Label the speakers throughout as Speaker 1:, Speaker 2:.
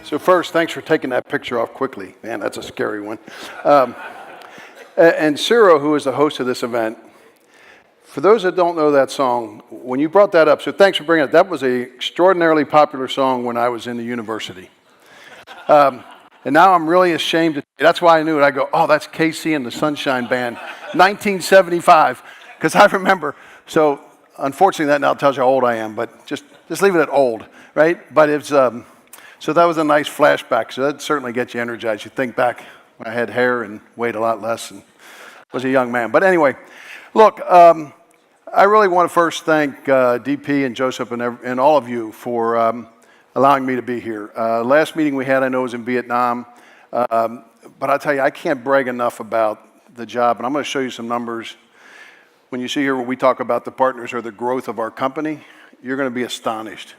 Speaker 1: So first, thanks for taking that picture off quickly. Man, that's a scary one. And Ciro, who is the host of this event, for those that don't know that song, when you brought that up, so thanks for bringing it. That was an extraordinarily popular song when I was in the university. And now I'm really ashamed. That's why I knew it. I go, oh, that's KC and the Sunshine Band, 1975, because I remember. So unfortunately, that now tells you how old I am, but just leave it at old, right? But it's so that was a nice flashback. So that certainly gets you energized. You think back when I had hair and weighed a lot less and was a young man. But anyway, look, I really want to first thank DP and Joseph and all of you for allowing me to be here. Last meeting we had, I know, was in Vietnam. But I'll tell you, I can't brag enough about the job. And I'm going to show you some numbers. When you see here where we talk about the partners or the growth of our company, you're going to be astonished.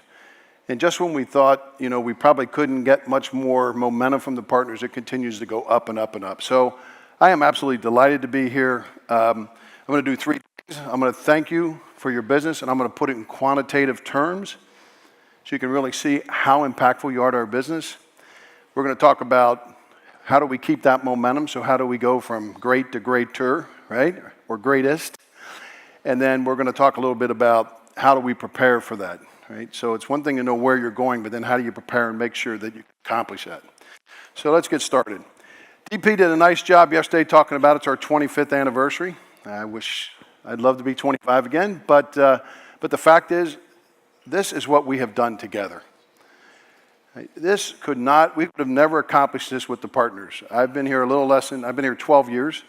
Speaker 1: And just when we thought, you know, we probably couldn't get much more momentum from the partners, it continues to go up and up and up. So I am absolutely delighted to be here. I'm going to do three things. I'm going to thank you for your business, and I'm going to put it in quantitative terms so you can really see how impactful you are to our business. We're going to talk about how do we keep that momentum, so how do we go from great to greater, right, or greatest. And then we're going to talk a little bit about how do we prepare for that. Right? So it's one thing to know where you're going, but then how do you prepare and make sure that you accomplish that? So let's get started. DP did a nice job yesterday talking about it's our 25th anniversary. I wish I'd love to be 25 again, but the fact is, this is what we have done together. Right? We could have never accomplished this with the partners. I've been here I've been here 12 years,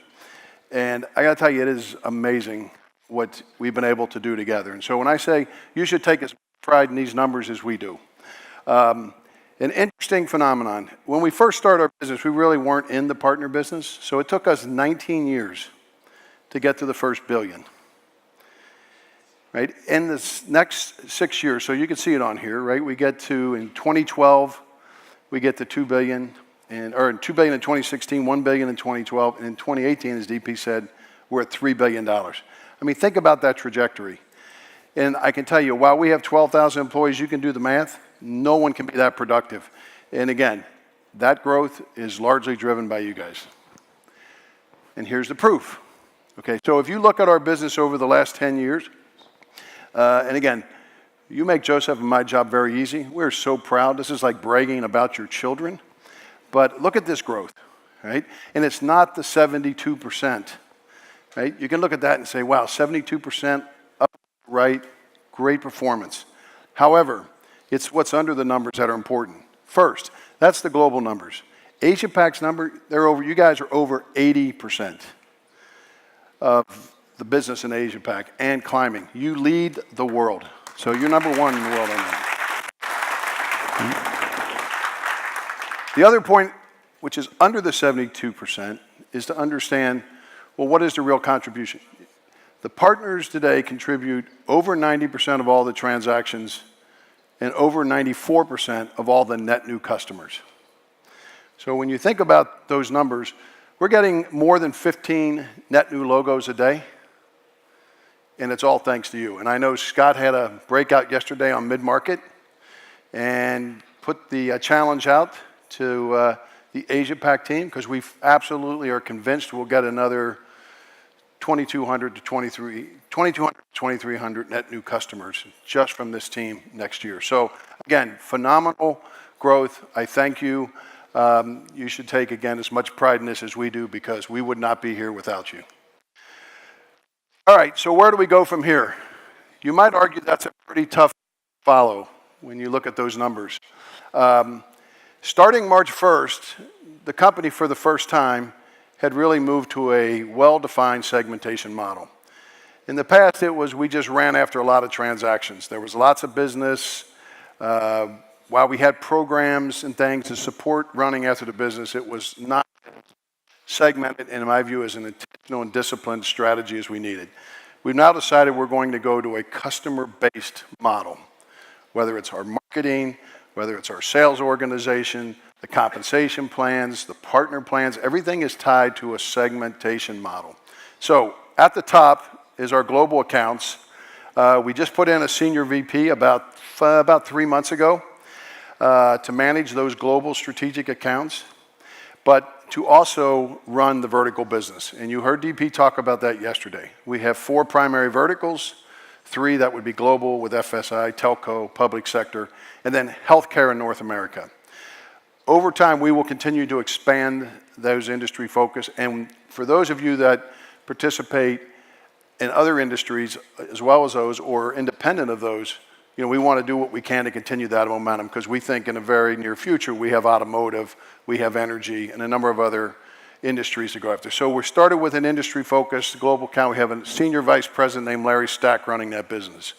Speaker 1: and I got to tell you, it is amazing what we've been able to do together. And so when I say you should take as much pride in these numbers as we do. An interesting phenomenon. When we first started our business, we really weren't in the partner business. So it took us 19 years to get to the first billion. Right? In this next 6 years, so you can see it on here, right? We get to, in 2012, we get to 2 billion, or 2 billion in 2016, 1 billion in 2012, and in 2018, as DP said, we're at $3 billion. I mean, think about that trajectory. And I can tell you, while we have 12,000 employees, you can do the math, no one can be that productive. And again, that growth is largely driven by you guys. And here's the proof. Okay, so if you look at our business over the last 10 years, and again, you make Joseph and my job very easy. We're so proud. This is like bragging about your children. But look at this growth, right? And it's not the 72%, right? You can look at that and say, wow, 72% up, right, great performance. However, it's what's under the numbers that are important. First, that's the global numbers. Asia Pac's number, you guys are over 80% of the business in Asia Pac and climbing. You lead the world. So you're number one in the world on that. The other point, which is under the 72%, is to understand, well, what is the real contribution? The partners today contribute over 90% of all the transactions and over 94% of all the net new customers. So when you think about those numbers, we're getting more than 15 net new logos a day, and it's all thanks to you. And I know Scott had a breakout yesterday on mid-market and put the challenge out to the Asia Pac team, because we absolutely are convinced we'll get another 2,200 to 2,300 net new customers just from this team next year. So again, phenomenal growth. I thank you. You should take, again, as much pride in this as we do, because we would not be here without you. All right, so where do we go from here? You might argue that's a pretty tough follow when you look at those numbers. Starting March 1st, the company for the first time had really moved to a well-defined segmentation model. In the past, it was we just ran after a lot of transactions. There was lots of business. While we had programs and things to support running after the business, it was not segmented, in my view, as an intentional and disciplined strategy as we needed. We've now decided we're going to go to a customer-based model, whether it's our marketing, whether it's our sales organization, the compensation plans, the partner plans, everything is tied to a segmentation model. So at the top is our global accounts. We just put in a senior VP about 3 months ago. to manage those global strategic accounts, but to also run the vertical business. And you heard DP talk about that yesterday. We have 4 primary verticals, 3 that would be global with FSI, telco, public sector, and then healthcare in North America. Over time, we will continue to expand those industry focus. And for those of you that participate in other industries as well as those or independent of those, we want to do what we can to continue that momentum because we think in the very near future we have automotive, we have energy, and a number of other industries to go after. So we started with an industry-focused global account. We have a senior vice president named Larry Stack running that business.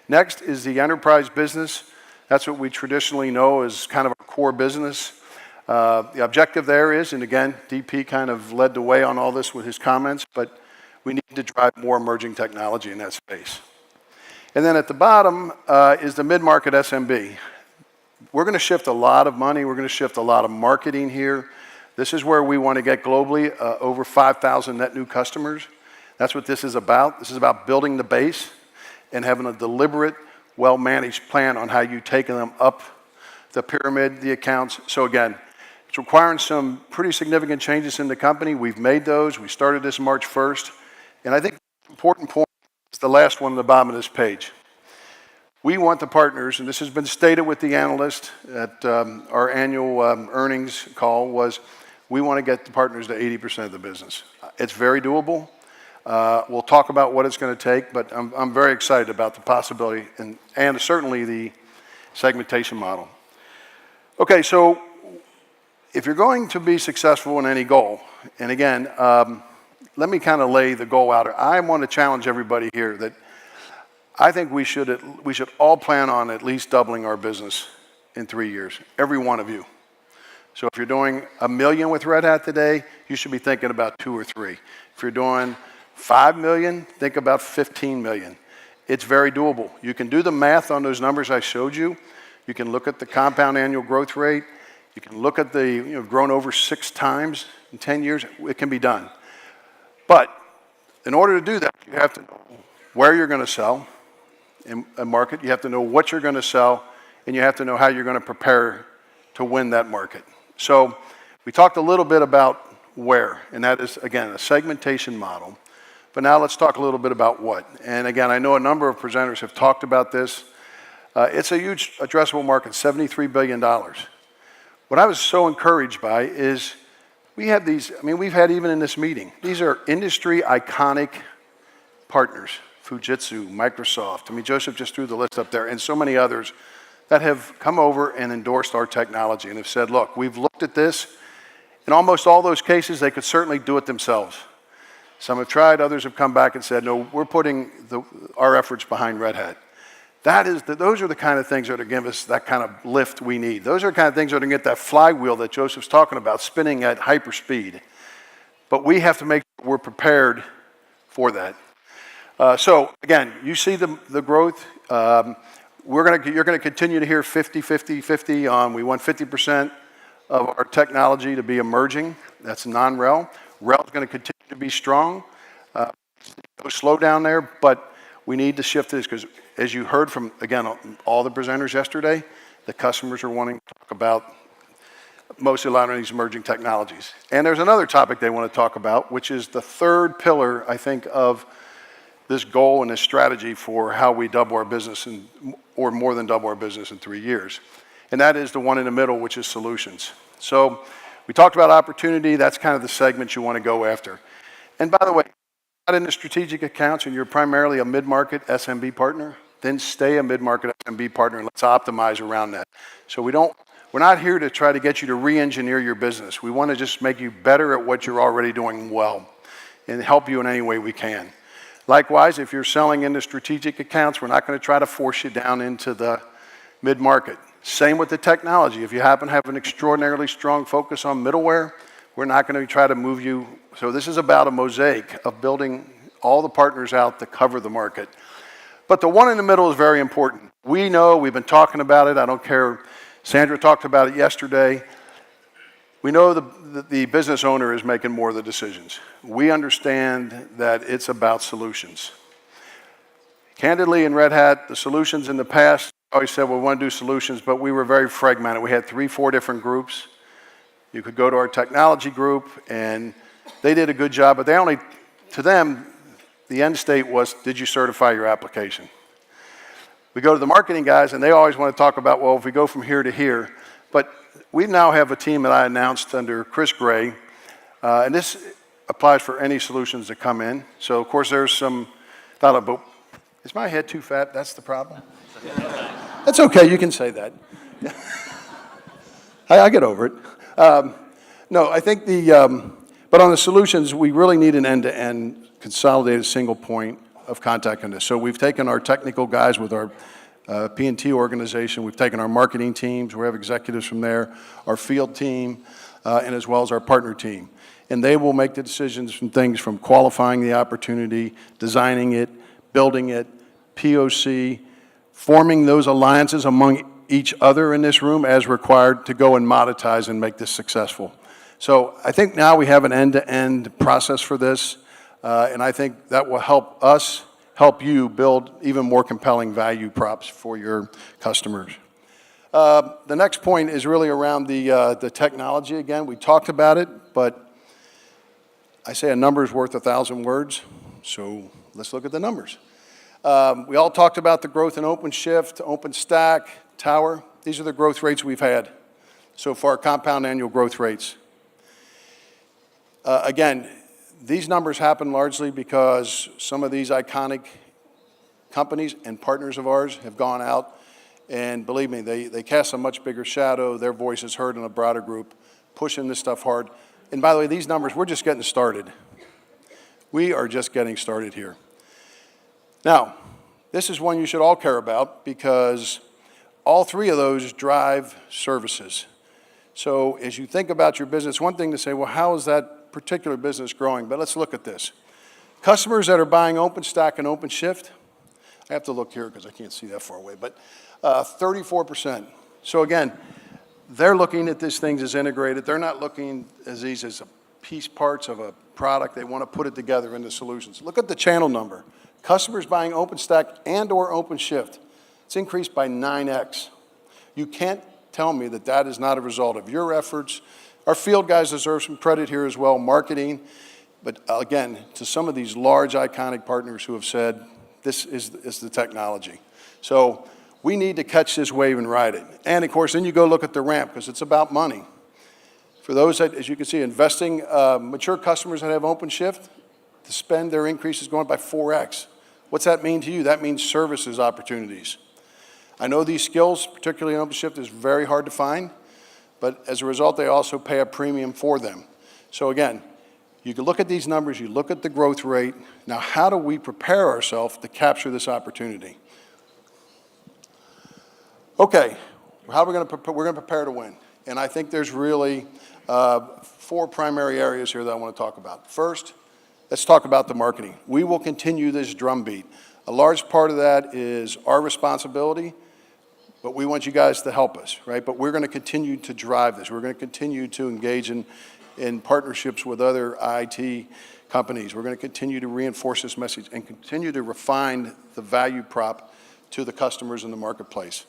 Speaker 1: Next is the enterprise business. That's what we traditionally know as kind of a core business. The objective there is, and again, DP kind of led the way on all this with his comments, but we need to drive more emerging technology in that space. And then at the bottom is the mid-market SMB. We're going to shift a lot of money. We're going to shift a lot of marketing here. This is where we want to get globally over 5,000 net new customers. That's what this is about. This is about building the base and having a deliberate, well-managed plan on how you take them up the pyramid, the accounts. So again, it's requiring some pretty significant changes in the company. We've made those. We started this March 1st. And I think the important point is the last one on the bottom of this page. We want the partners, and this has been stated with the analyst at our annual earnings call, was we want to get the partners to 80% of the business. It's very doable. We'll talk about what it's going to take, but I'm very excited about the possibility and certainly the segmentation model. Okay, so if you're going to be successful in any goal, and again, let me kind of lay the goal out. I want to challenge everybody here that I think we should all plan on at least doubling our business in 3 years, every one of you. So if you're doing $1 million with Red Hat today, you should be thinking about 2 or 3. If you're doing $5 million, think about $15 million. It's very doable. You can do the math on those numbers I showed you. You can look at the compound annual growth rate. You can look at the grown over 6 times in 10 years. It can be done. But in order to do that, you have to know where you're going to sell in a market. You have to know what you're going to sell, and you have to know how you're going to prepare to win that market. So we talked a little bit about where, and that is, again, a segmentation model. But now let's talk a little bit about what. And again, I know a number of presenters have talked about this. It's a huge addressable market, $73 billion. What I was so encouraged by is we have these, we've had even in this meeting, these are industry iconic partners, Fujitsu, Microsoft. Joseph just threw the list up there, and so many others that have come over and endorsed our technology and have said, look, we've looked at this. In almost all those cases, they could certainly do it themselves. Some have tried, others have come back and said, no, we're putting our efforts behind Red Hat. Those are the kind of things that are give us that kind of lift we need. Those are the kind of things that are going to get that flywheel that Joseph's talking about, spinning at hyper speed. But we have to make sure we're prepared for that. So again, you see the growth. You're going to continue to hear 50, 50, 50 on. We want 50% of our technology to be emerging. That's non-RHEL. RHEL is going to continue to be strong. No slowdown there, but we need to shift this because, as you heard from, again, all the presenters yesterday, the customers are wanting to talk about mostly a lot of these emerging technologies. And there's another topic they want to talk about, which is the third pillar, I think, of this goal and this strategy for how we double our business, or more than double our business in 3 years. And that is the one in the middle, which is solutions. So we talked about opportunity. That's kind of the segment you want to go after. And by the way, not in the strategic accounts and you're primarily a mid-market SMB partner, then stay a mid-market SMB partner and let's optimize around that. So we're not here to try to get you to re-engineer your business. We want to just make you better at what you're already doing well and help you in any way we can. Likewise, if you're selling into strategic accounts, we're not going to try to force you down into the mid-market. Same with the technology. If you happen to have an extraordinarily strong focus on middleware, we're not going to try to move you. So this is about a mosaic of building all the partners out to cover the market. But the one in the middle is very important. We know, we've been talking about it. I don't care. Sandra talked about it yesterday. We know the business owner is making more of the decisions. We understand that it's about solutions. Candidly, in Red Hat, the solutions in the past always said, well, we want to do solutions, but we were very fragmented. We had 3-4 different groups. You could go to our technology group, and they did a good job, but to them, the end state was, did you certify your application? We go to the marketing guys, and they always want to talk about, well, if we go from here to here. But we now have a team that I announced under Chris Gray, and this applies for any solutions that come in. So, of course, there's some thought about, is my head too fat? That's the problem? That's okay, you can say that. I get over it. No, I think but on the solutions, we really need an end-to-end consolidated single point of contact on this. So we've taken our technical guys with our P&T organization, we've taken our marketing teams, we have executives from there, our field team, and as well as our partner team. And they will make the decisions from things from qualifying the opportunity, designing it, building it, POC, forming those alliances among each other in this room as required to go and monetize and make this successful. So I think now we have an end-to-end process for this, and I think that will help us, help you build even more compelling value props for your customers. The next point is really around the technology. Again, we talked about it, but I say a number is worth 1,000 words, so let's look at the numbers. We all talked about the growth in OpenShift, OpenStack, Tower. These are the growth rates we've had so far, compound annual growth rates. Again, these numbers happen largely because some of these iconic companies and partners of ours have gone out, and believe me, they cast a much bigger shadow. Their voice is heard in a broader group, pushing this stuff hard. And by the way, these numbers, we're just getting started. We are just getting started here. Now, this is one you should all care about because all 3 of those drive services. So as you think about your business, one thing to say, well, how is that particular business growing? But let's look at this. Customers that are buying OpenStack and OpenShift, I have to look here because I can't see that far away, but 34%. So again, they're looking at these things as integrated. They're not looking at these as piece parts of a product. They want to put it together into solutions. Look at the channel number. Customers buying OpenStack and or OpenShift, it's increased by 9x. You can't tell me that that is not a result of your efforts. Our field guys deserve some credit here as well, marketing. But again, to some of these large iconic partners who have said, this is the technology. So we need to catch this wave and ride it. And of course, then you go look at the ramp because it's about money. For those that, as you can see, investing, mature customers that have OpenShift, the spend, their increase is going by 4x. What's that mean to you? That means services opportunities. I know these skills, particularly in OpenShift, is very hard to find, but as a result, they also pay a premium for them. So again, you can look at these numbers, you look at the growth rate. Now, how do we prepare ourselves to capture this opportunity? Okay, how are we going to prepare? We're going to prepare to win. And I think there's really 4 primary areas here that I want to talk about. First, let's talk about the marketing. We will continue this drumbeat. A large part of that is our responsibility, but we want you guys to help us, right? But we're going to continue to drive this. We're going to continue to engage in partnerships with other IT companies. We're going to continue to reinforce this message and continue to refine the value prop to the customers in the marketplace.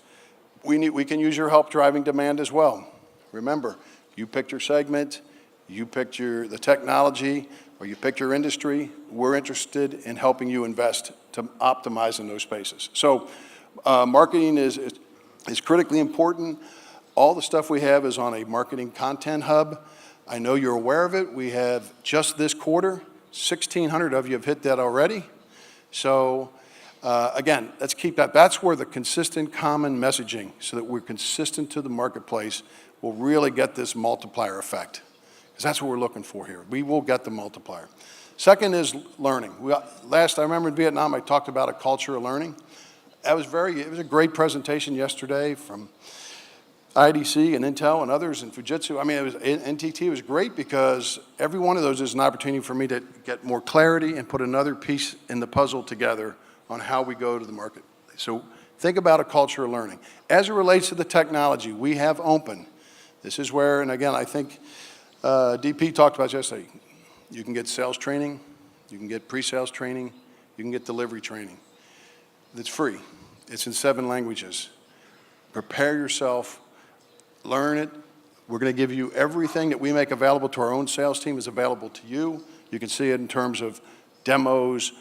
Speaker 1: We can use your help driving demand as well. Remember, you picked your segment, you picked the technology, or you picked your industry. We're interested in helping you invest to optimize in those spaces. So marketing is critically important. All the stuff we have is on a marketing content hub. I know you're aware of it. We have just this quarter, 1,600 of you have hit that already. So again, let's keep that. That's where the consistent common messaging, so that we're consistent to the marketplace, will really get this multiplier effect. Because that's what we're looking for here. We will get the multiplier. Second is learning. I remember in Vietnam, I talked about a culture of learning. It was a great presentation yesterday from IDC and Intel and others and Fujitsu. I mean, NTT was great because every one of those is an opportunity for me to get more clarity and put another piece in the puzzle together on how we go to the market. So think about a culture of learning. As it relates to the technology, we have open. This is where, and again, I think DP talked about yesterday, you can get sales training, you can get pre-sales training, you can get delivery training. It's free. It's in 7 languages. prepare yourself, learn it. We're going to give you everything that we make available to our own sales team is available to you. You can see it in terms of demos,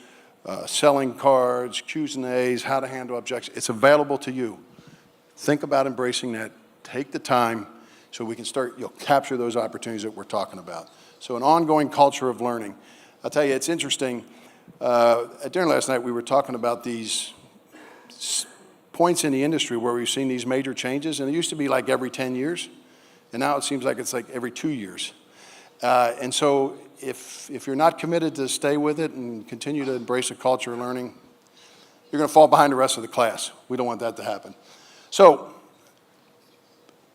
Speaker 1: selling cards, Q's and A's, how to handle objections. It's available to you. Think about embracing that. Take the time so we can start, capture those opportunities that we're talking about. So an ongoing culture of learning. I'll tell you, it's interesting. At dinner last night, we were talking about these points in the industry where we've seen these major changes, and it used to be like every 10 years, and now it seems like it's like every 2 years. And so if you're not committed to stay with it and continue to embrace a culture of learning, you're going to fall behind the rest of the class. We don't want that to happen. So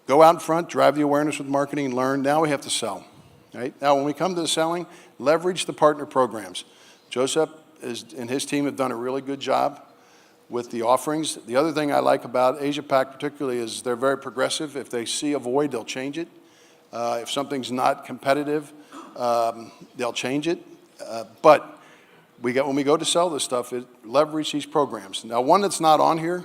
Speaker 1: go out in front, drive the awareness with marketing, learn. Now we have to sell. Right? Now when we come to the selling, leverage the partner programs. Joseph and his team have done a really good job with the offerings. The other thing I like about Asia-Pac particularly is they're very progressive. If they see a void, they'll change it. If something's not competitive, they'll change it. But when we go to sell this stuff, leverage these programs. Now, one that's not on here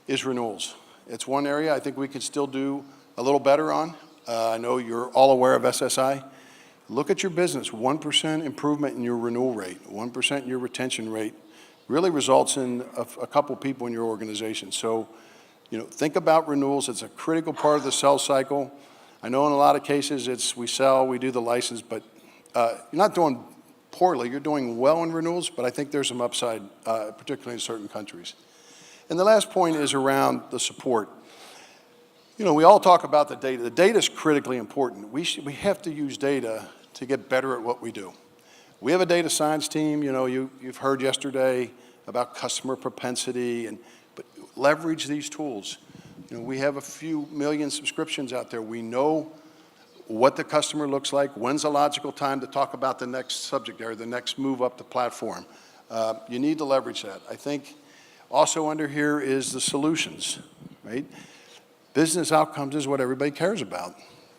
Speaker 1: is renewals. It's one area I think we could still do a little better on. I know you're all aware of SSI. Look at your business. 1% improvement in your renewal rate, 1% in your retention rate really results in a couple people in your organization. So, think about renewals. It's a critical part of the sales cycle. I know in a lot of cases we sell, we do the license, but you're not doing poorly. You're doing well in renewals, but I think there's some upside, particularly in certain countries. And the last point is around the support. We all talk about the data. The data is critically important. We have to use data to get better at what we do. We have a data science team. You've heard yesterday about customer propensity, but leverage these tools. We have a few million subscriptions out there. We know what the customer looks like, when's a logical time to talk about the next subject area, the next move up the platform. You need to leverage that. I think also under here is the solutions, right? Business outcomes is what everybody cares about.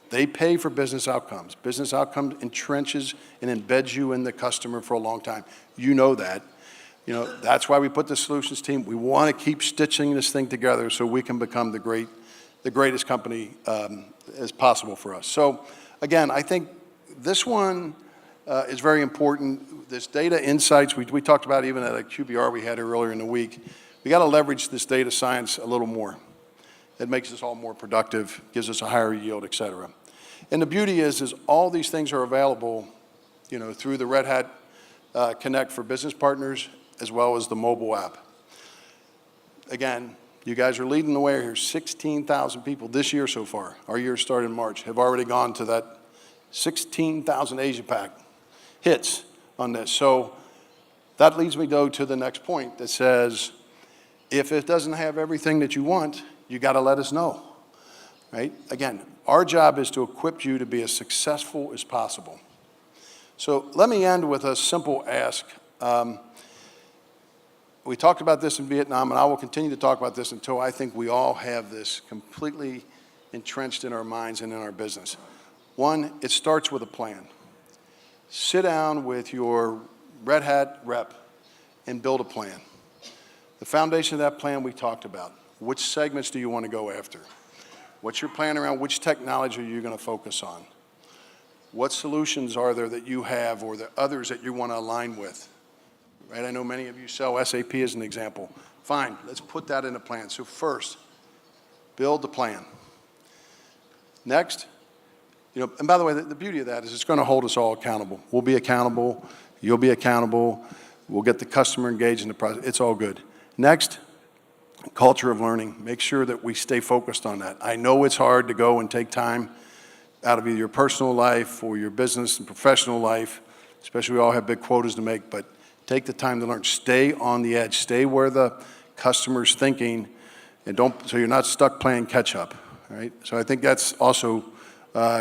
Speaker 1: They pay for business outcomes. Business outcomes entrenches and embeds you in the customer for a long time. You know that. That's why we put the solutions team. We want to keep stitching this thing together so we can become the greatest company as possible for us. So again, I think this one is very important. This data insights, we talked about even at a QBR we had earlier in the week. We got to leverage this data science a little more. It makes us all more productive, gives us a higher yield, et cetera. And the beauty is all these things are available, through the Red Hat Connect for business partners, as well as the mobile app. Again, you guys are leading the way here. 16,000 people this year so far, our year started in March, have already gone to that 16,000 Asia-Pac hits on this. So that leads me to the next point that says, if it doesn't have everything that you want, you got to let us know, right? Again, our job is to equip you to be as successful as possible. So let me end with a simple ask. We talked about this in Vietnam, and I will continue to talk about this until I think we all have this completely entrenched in our minds and in our business. One, it starts with a plan. Sit down with your Red Hat rep and build a plan. The foundation of that plan we talked about. Which segments do you want to go after? What's your plan around which technology are you going to focus on? What solutions are there that you have or the others that you want to align with? Right? I know many of you sell SAP as an example. Fine, let's put that in a plan. So first, build the plan. Next, and by the way, the beauty of that is it's going to hold us all accountable. We'll be accountable. You'll be accountable. We'll get the customer engaged in the process. It's all good. Next, culture of learning. Make sure that we stay focused on that. I know it's hard to go and take time out of either your personal life or your business and professional life, especially we all have big quotas to make, but take the time to learn. Stay on the edge. Stay where the customer's thinking, and so you're not stuck playing catch up, right? So I think that's also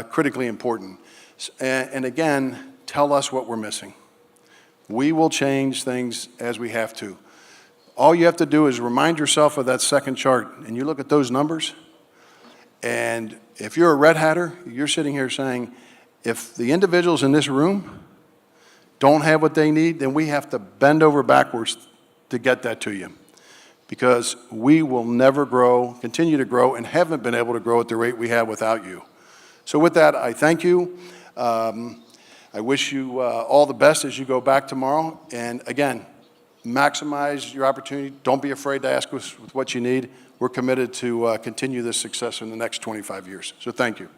Speaker 1: critically important. And again, tell us what we're missing. We will change things as we have to. All you have to do is remind yourself of that second chart, and you look at those numbers, and if you're a Red Hatter, you're sitting here saying, if the individuals in this room don't have what they need, then we have to bend over backwards to get that to you. because we will never grow, continue to grow, and haven't been able to grow at the rate we have without you. So with that, I thank you. I wish you all the best as you go back tomorrow. And again, maximize your opportunity. Don't be afraid to ask us what you need. We're committed to continue this success in the next 25 years. So thank you.